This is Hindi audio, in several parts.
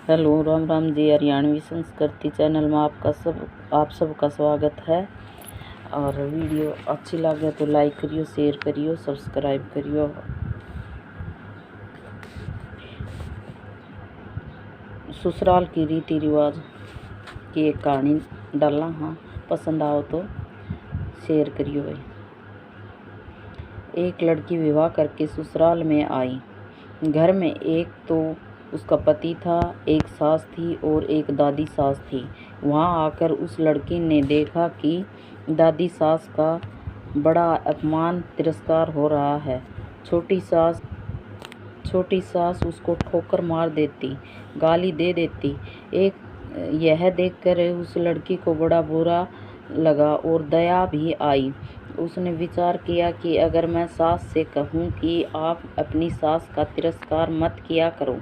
हेलो, राम राम जी। हरियाणवी संस्कृति चैनल में आप सबका स्वागत है। और वीडियो अच्छी लगे तो लाइक करियो, शेयर करियो, सब्सक्राइब करियो। ससुराल की रीति रिवाज की एक कहानी डालना, हाँ पसंद आओ तो शेयर करियो भाई। एक लड़की विवाह करके ससुराल में आई। घर में एक तो उसका पति था, एक सास थी और एक दादी सास थी। वहाँ आकर उस लड़की ने देखा कि दादी सास का बड़ा अपमान तिरस्कार हो रहा है। छोटी सास उसको ठोकर मार देती, गाली दे देती। यह देखकर उस लड़की को बड़ा बुरा लगा और दया भी आई। उसने विचार किया कि अगर मैं सास से कहूँ कि आप अपनी सास का तिरस्कार मत किया करो,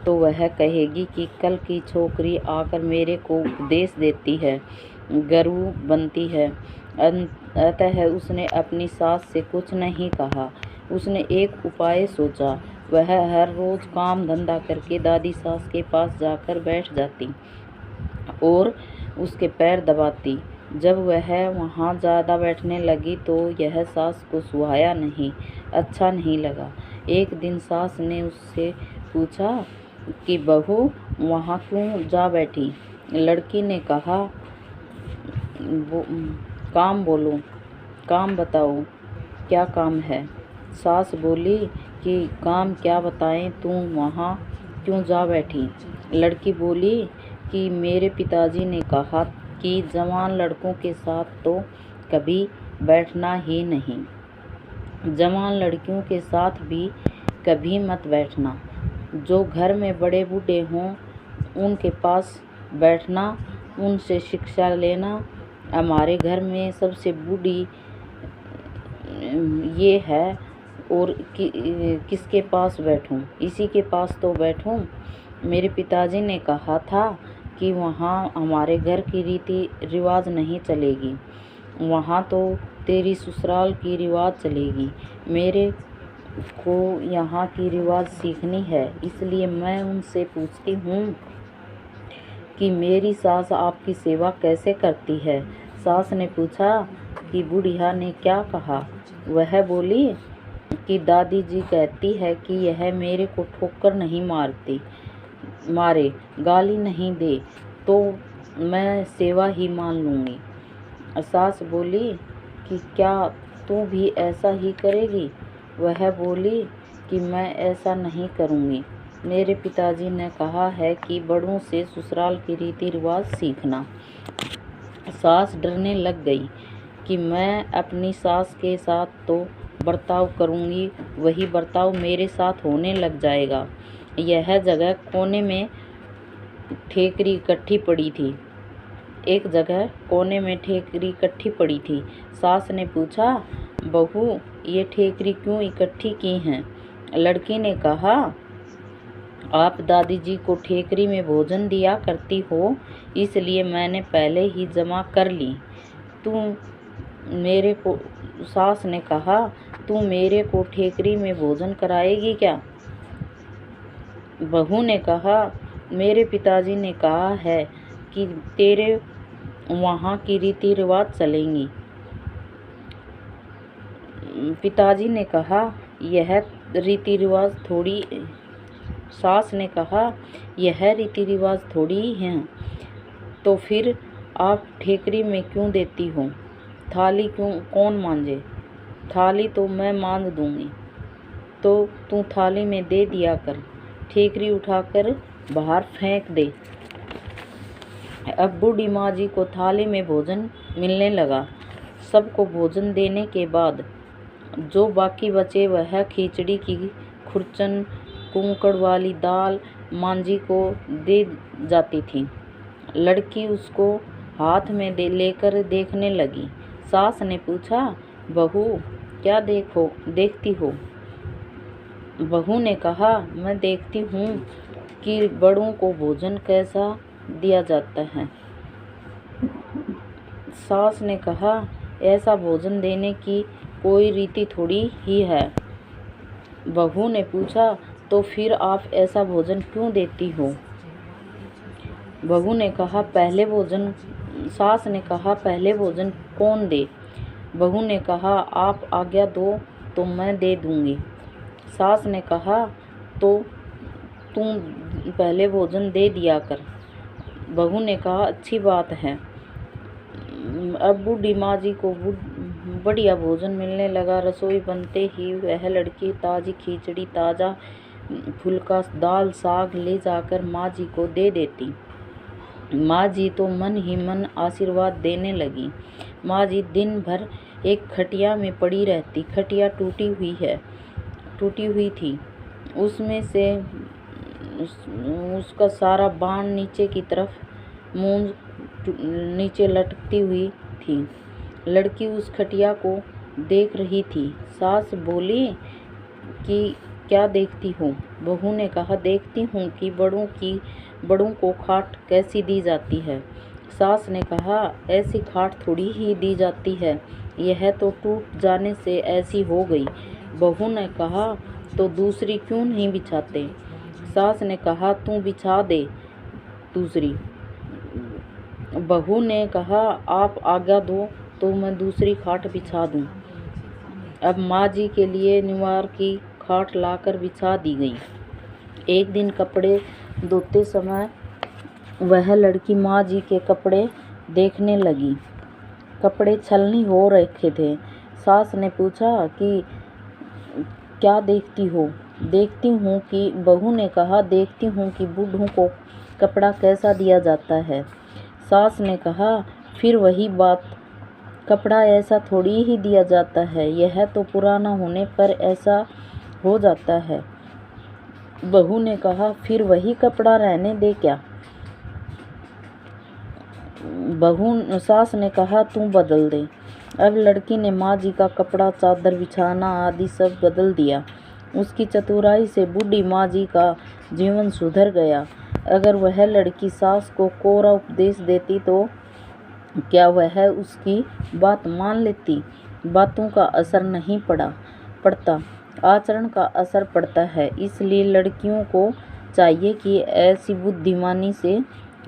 तो वह कहेगी कि कल की छोकरी आकर मेरे को उपदेश देती है, गुरु बनती है। अतः उसने अपनी सास से कुछ नहीं कहा। उसने एक उपाय सोचा। वह हर रोज काम धंधा करके दादी सास के पास जाकर बैठ जाती और उसके पैर दबाती। जब वह वहाँ ज़्यादा बैठने लगी तो यह सास को सुहाया नहीं, अच्छा नहीं लगा। एक दिन सास ने उससे पूछा कि बहू वहाँ क्यों जा बैठी? लड़की ने कहा, काम बोलो, काम बताओ, क्या काम है? सास बोली कि काम क्या बताएं, तुम वहाँ क्यों जा बैठी? लड़की बोली कि मेरे पिताजी ने कहा कि जवान लड़कों के साथ तो कभी बैठना ही नहीं, जवान लड़कियों के साथ भी कभी मत बैठना। जो घर में बड़े बूढ़े हों उनके पास बैठना, उनसे शिक्षा लेना। हमारे घर में सबसे बूढ़ी ये है और किसके पास बैठूं? इसी के पास तो बैठूं। मेरे पिताजी ने कहा था कि वहाँ हमारे घर की रीति रिवाज नहीं चलेगी, वहाँ तो तेरी ससुराल की रिवाज चलेगी। मेरे को यहाँ की रिवाज सीखनी है, इसलिए मैं उनसे पूछती हूँ कि मेरी सास आपकी सेवा कैसे करती है? सास ने पूछा कि बुढ़िया ने क्या कहा? वह बोली कि दादी जी कहती है कि यह मेरे को ठोकर नहीं मारे, गाली नहीं दे तो मैं सेवा ही मान लूँगी। सास बोली कि क्या तू भी ऐसा ही करेगी? वह बोली कि मैं ऐसा नहीं करूँगी। मेरे पिताजी ने कहा है कि बड़ों से ससुराल की रीति रिवाज सीखना। सास डरने लग गई कि मैं अपनी सास के साथ तो बर्ताव करूँगी, वही बर्ताव मेरे साथ होने लग जाएगा। यह जगह कोने में ठेकरी इकट्ठी पड़ी थी। एक जगह कोने में ठेकरी इकट्ठी पड़ी थी। सास ने पूछा, बहू ये ठेकरी क्यों इकट्ठी की हैं? लड़की ने कहा, आप दादी जी को ठेकरी में भोजन दिया करती हो, इसलिए मैंने पहले ही जमा कर ली। सास ने कहा, तू मेरे को ठेकरी में भोजन कराएगी क्या? बहू ने कहा, मेरे पिताजी ने कहा है कि तेरे वहाँ की रीति रिवाज चलेंगी। पिताजी ने कहा, यह रीति रिवाज थोड़ी। सास ने कहा, यह रीति रिवाज थोड़ी ही हैं, तो फिर आप ठेकरी में क्यों देती हो? थाली कौन मांजे? थाली तो मैं मांज दूंगी, तो तू थाली में दे दिया कर, ठेकरी उठाकर बाहर फेंक दे। अब बूढ़ी माँ जी को थाली में भोजन मिलने लगा। सबको भोजन देने के बाद जो बाकी बचे वह खिचड़ी की खुरचन, कुंकड़ वाली दाल माँ जी को दे जाती थी। लड़की उसको हाथ में लेकर देखने लगी। सास ने पूछा, बहू क्या देखती हो? बहू ने कहा, मैं देखती हूँ कि बड़ों को भोजन कैसा दिया जाता है। सास ने कहा, ऐसा भोजन देने की कोई रीति थोड़ी ही है। बहू ने पूछा, तो फिर आप ऐसा भोजन क्यों देती हो? बहू ने कहा पहले भोजन सास ने कहा पहले भोजन कौन दे? बहू ने कहा आप आज्ञा दो तो मैं दे दूंगी। सास ने कहा तो तुम पहले भोजन दे दिया कर। बहू ने कहा अच्छी बात है। अब बूढ़ी माँ जी को बढ़िया भोजन मिलने लगा। रसोई बनते ही वह लड़की ताज़ी खिचड़ी, ताज़ा फुल्का, दाल, साग ले जाकर माँ जी को दे देती। माँ जी तो मन ही मन आशीर्वाद देने लगी। माँ जी दिन भर एक खटिया में पड़ी रहती। खटिया टूटी हुई थी। उसमें से उसका सारा बाण नीचे की तरफ मूंज नीचे लटकती हुई थी। लड़की उस खटिया को देख रही थी। सास बोली कि क्या देखती हो? बहू ने कहा देखती हूँ कि बड़ों को खाट कैसी दी जाती है। सास ने कहा ऐसी खाट थोड़ी ही दी जाती है, यह तो टूट जाने से ऐसी हो गई। बहू ने कहा तो दूसरी क्यों नहीं बिछाते? सास ने कहा तू बिछा दे दूसरी। बहू ने कहा आप आज्ञा दो तो मैं दूसरी खाट बिछा दूं। अब माँ जी के लिए निवार की खाट लाकर बिछा दी गई। एक दिन कपड़े धोते समय वह लड़की माँ जी के कपड़े देखने लगी। कपड़े छलनी हो रखे थे। सास ने पूछा कि क्या देखती हो? देखती हूँ कि बहू ने कहा देखती हूँ कि बूढ़ों को कपड़ा कैसा दिया जाता है। सास ने कहा फिर वही बात, कपड़ा ऐसा थोड़ी ही दिया जाता है, यह तो पुराना होने पर ऐसा हो जाता है। बहू ने कहा फिर वही कपड़ा रहने दे क्या? सास ने कहा तू बदल दे। अब लड़की ने माँ जी का कपड़ा, चादर, बिछाना आदि सब बदल दिया। उसकी चतुराई से बूढ़ी माँ जी का जीवन सुधर गया। अगर वह लड़की सास को कोरा उपदेश देती तो क्या वह उसकी बात मान लेती? बातों का असर नहीं पड़ता, आचरण का असर पड़ता है। इसलिए लड़कियों को चाहिए कि ऐसी बुद्धिमानी से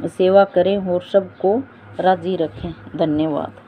सेवा करें और सबको राजी रखें। धन्यवाद।